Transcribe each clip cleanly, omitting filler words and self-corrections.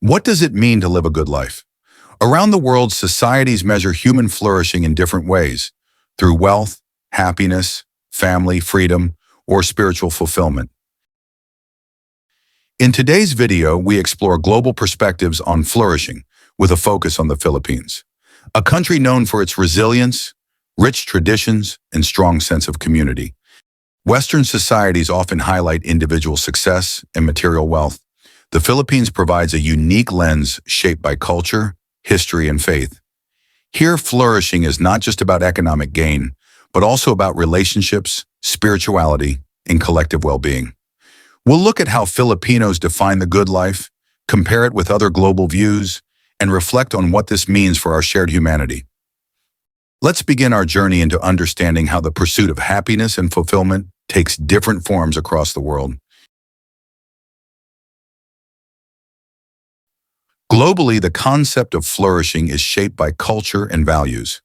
What does it mean to live a good life? Around the world, societies measure human flourishing in different ways, through wealth, happiness, family, freedom, or spiritual fulfillment. In today's video, we explore global perspectives on flourishing, with a focus on the Philippines, a country known for its resilience, rich traditions, and strong sense of community. Western societies often highlight individual success and material wealth. The Philippines provides a unique lens shaped by culture, history, and faith. Here, flourishing is not just about economic gain, but also about relationships, spirituality, and collective well-being. We'll look at how Filipinos define the good life, compare it with other global views, and reflect on what this means for our shared humanity. Let's begin our journey into understanding how the pursuit of happiness and fulfillment takes different forms across the world. Globally, the concept of flourishing is shaped by culture and values.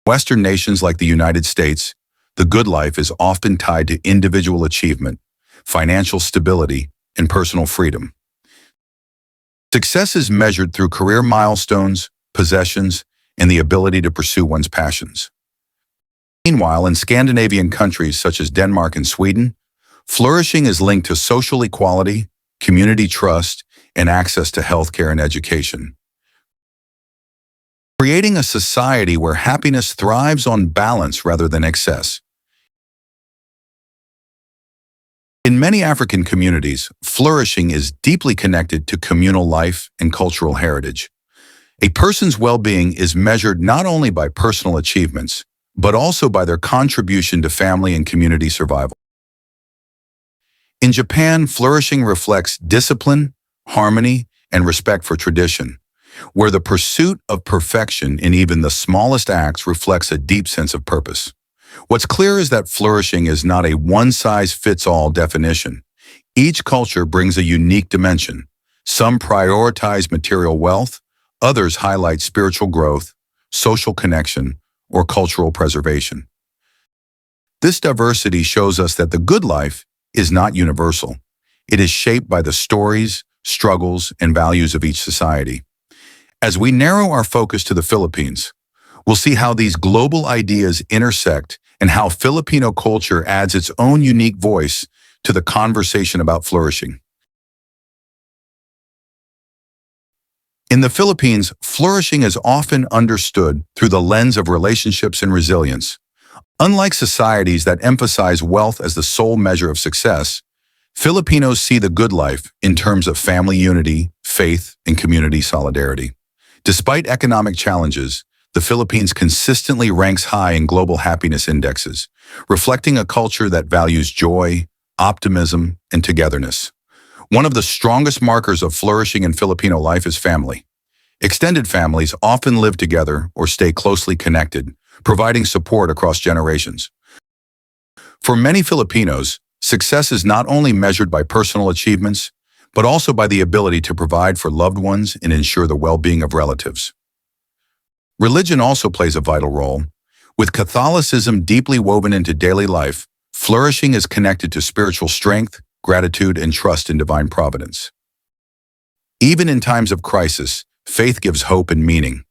In Western nations like the United States, the good life is often tied to individual achievement, financial stability, and personal freedom. Success is measured through career milestones, possessions, and the ability to pursue one's passions. Meanwhile, in Scandinavian countries such as Denmark and Sweden, flourishing is linked to social equality, community trust, and access to healthcare and education, creating a society where happiness thrives on balance rather than excess. In many African communities, flourishing is deeply connected to communal life and cultural heritage. A person's well-being is measured not only by personal achievements, but also by their contribution to family and community survival. In Japan, flourishing reflects discipline, harmony, and respect for tradition, where the pursuit of perfection in even the smallest acts reflects a deep sense of purpose. What's clear is that flourishing is not a one-size-fits-all definition. Each culture brings a unique dimension. Some prioritize material wealth, others highlight spiritual growth, social connection, or cultural preservation. This diversity shows us that the good life is not universal. It is shaped by the stories, struggles, and values of each society. As we narrow our focus to the Philippines, we'll see how these global ideas intersect and how Filipino culture adds its own unique voice to the conversation about flourishing. In the Philippines, flourishing is often understood through the lens of relationships and resilience. Unlike societies that emphasize wealth as the sole measure of success, Filipinos see the good life in terms of family unity, faith, and community solidarity. Despite economic challenges, the Philippines consistently ranks high in global happiness indexes, reflecting a culture that values joy, optimism, and togetherness. One of the strongest markers of flourishing in Filipino life is family. Extended families often live together or stay closely connected, providing support across generations. For many Filipinos, success is not only measured by personal achievements, but also by the ability to provide for loved ones and ensure the well-being of relatives. Religion also plays a vital role. With Catholicism deeply woven into daily life, flourishing is connected to spiritual strength, gratitude, and trust in divine providence. Even in times of crisis, faith gives hope and meaning.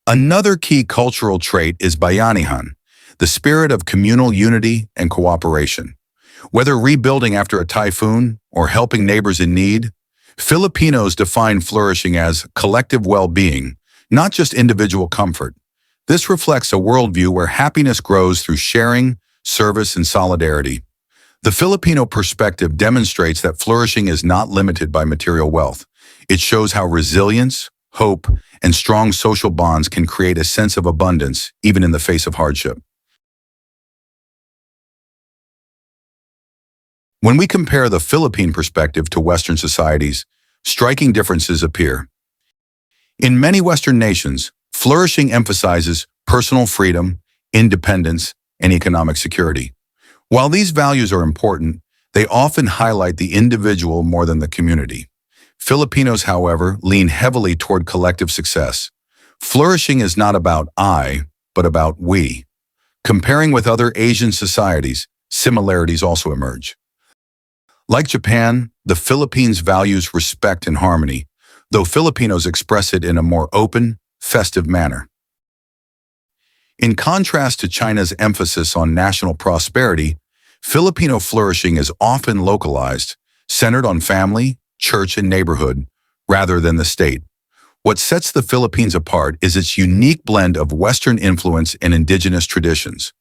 Another key cultural trait is bayanihan, the spirit of communal unity and cooperation. Whether rebuilding after a typhoon or helping neighbors in need, Filipinos define flourishing as collective well-being, not just individual comfort. This reflects a worldview where happiness grows through sharing, service, and solidarity. The Filipino perspective demonstrates that flourishing is not limited by material wealth. It shows how resilience, hope, and strong social bonds can create a sense of abundance even in the face of hardship. When we compare the Philippine perspective to Western societies, striking differences appear. In many Western nations, flourishing emphasizes personal freedom, independence, and economic security. While these values are important, they often highlight the individual more than the community. Filipinos, however, lean heavily toward collective success. Flourishing is not about I, but about we. Comparing with other Asian societies, similarities also emerge. Like Japan, the Philippines values respect and harmony, though Filipinos express it in a more open, festive manner. In contrast to China's emphasis on national prosperity, Filipino flourishing is often localized, centered on family, church, and neighborhood, rather than the state. What sets the Philippines apart is its unique blend of Western influence and indigenous traditions.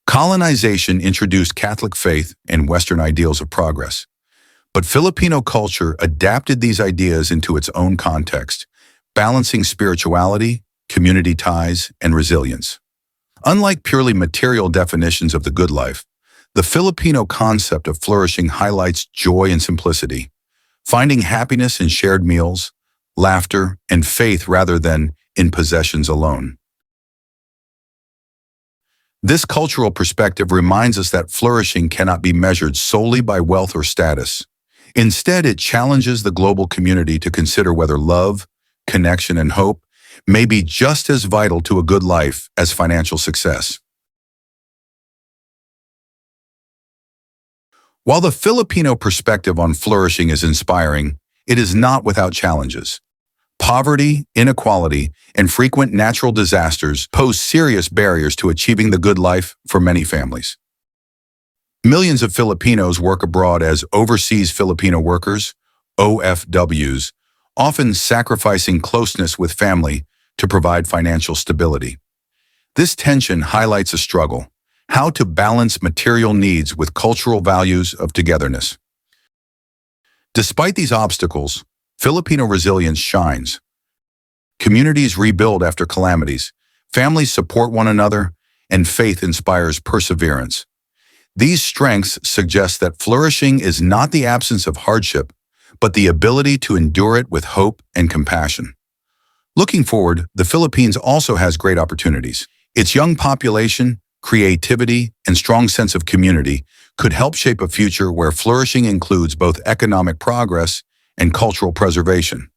Colonization introduced Catholic faith and Western ideals of progress, but Filipino culture adapted these ideas into its own context, balancing spirituality, community ties, and resilience. Unlike purely material definitions of the good life, the Filipino concept of flourishing highlights joy and simplicity, finding happiness in shared meals, laughter, and faith rather than in possessions alone. This cultural perspective reminds us that flourishing cannot be measured solely by wealth or status. Instead, it challenges the global community to consider whether love, connection, and hope may be just as vital to a good life as financial success. While the Filipino perspective on flourishing is inspiring, it is not without challenges. Poverty, inequality, and frequent natural disasters pose serious barriers to achieving the good life for many families. Millions of Filipinos work abroad as overseas Filipino workers, OFWs, often sacrificing closeness with family to provide financial stability. This tension highlights a struggle: how to balance material needs with cultural values of togetherness. Despite these obstacles, Filipino resilience shines. Communities rebuild after calamities, families support one another, and faith inspires perseverance. These strengths suggest that flourishing is not the absence of hardship, but the ability to endure it with hope and compassion. Looking forward, the Philippines also has great opportunities. Its young population, creativity, and strong sense of community could help shape a future where flourishing includes both economic progress and cultural preservation.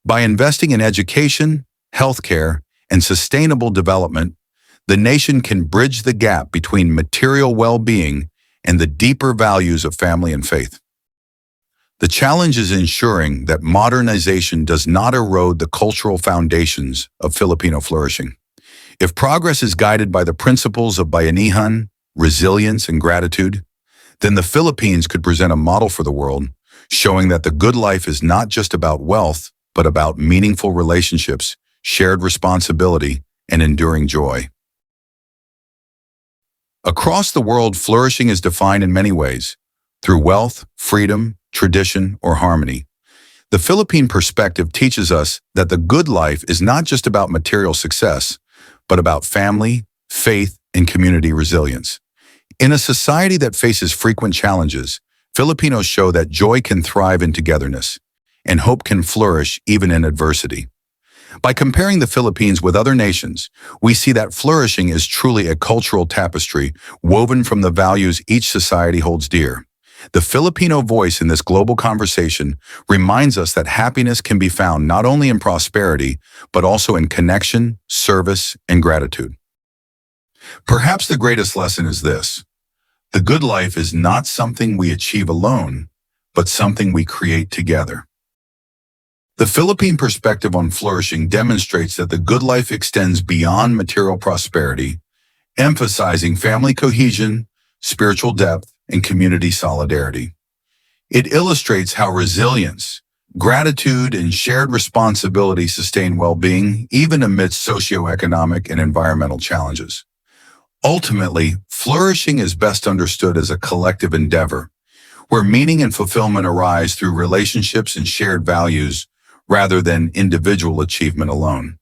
By investing in education, healthcare, and sustainable development, the nation can bridge the gap between material well-being and the deeper values of family and faith. The challenge is ensuring that modernization does not erode the cultural foundations of Filipino flourishing. If progress is guided by the principles of bayanihan, resilience, and gratitude, then the Philippines could present a model for the world, showing that the good life is not just about wealth, but about meaningful relationships, shared responsibility, and enduring joy. Across the world, flourishing is defined in many ways, through wealth, freedom, tradition, or harmony. The Philippine perspective teaches us that the good life is not just about material success, but about family, faith, and community resilience. In a society that faces frequent challenges, Filipinos show that joy can thrive in togetherness, and hope can flourish even in adversity. By comparing the Philippines with other nations, we see that flourishing is truly a cultural tapestry woven from the values each society holds dear. The Filipino voice in this global conversation reminds us that happiness can be found not only in prosperity, but also in connection, service, and gratitude. Perhaps the greatest lesson is this: the good life is not something we achieve alone, but something we create together. The Philippine perspective on flourishing demonstrates that the good life extends beyond material prosperity, emphasizing family cohesion, spiritual depth, and community solidarity. It illustrates how resilience, gratitude, and shared responsibility sustain well-being even amidst socioeconomic and environmental challenges. Ultimately, flourishing is best understood as a collective endeavor, where meaning and fulfillment arise through relationships and shared values rather than individual achievement alone.